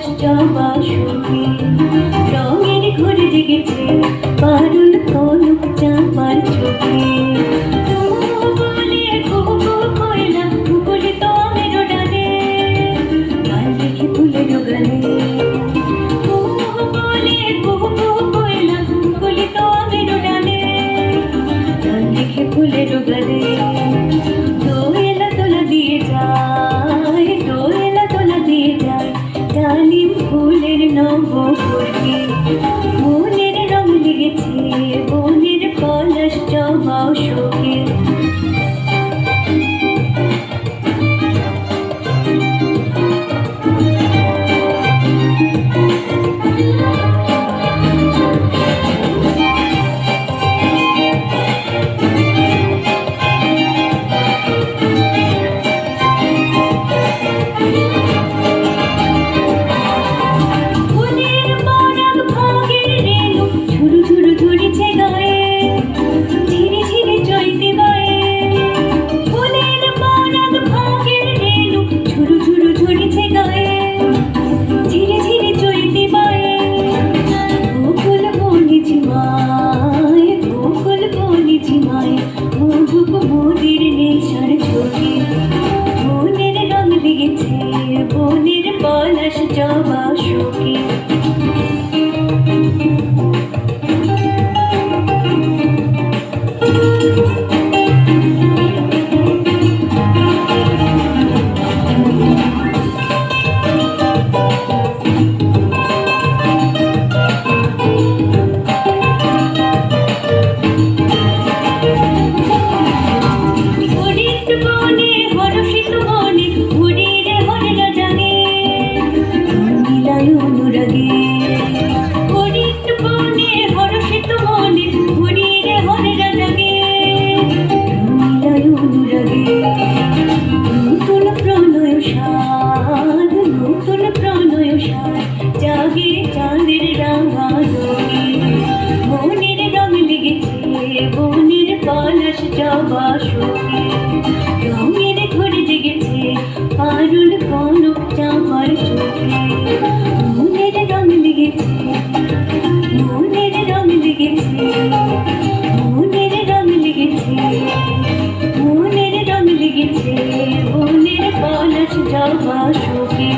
পলাশ জবা শুকে রঙের ঘরে জেগেছে পারুল কনক চাঁপার চোখে বলে কুহু কয়লা ভূগোলে তো আমের ডালে গান লিখে ফুলের গালে বলে কুহু কয়লা ভূগোলে তো আমের ডালে গান লিখে ফুলের গালে দোয়েলা তোলা দিয়ে যায় দোয়েলা তোলা দিয়ে যায় ডালিম ফুলের নবপর্বে মনের রং লেগেছে বনের পলাশ জবা শোকে মোদের নেশার ছবি মনের রং লেগেছে বনের পলাশ জবা শোকে নতুন প্রণয় সাধ নতুন প্রণয় সাধ জাগে চাঁদের রাঙা রঙে মনের রং লেগেছে বনের পলাশ জবা শোকে রঙের ঘরে জেগেছে পারুল কনক চাঁপার চোখে মনের রং লেগেছে মনের রং লেগেছে মনের রং লেগেছে মনের রং লেগেছে বনের পলাশ জবা শোকে।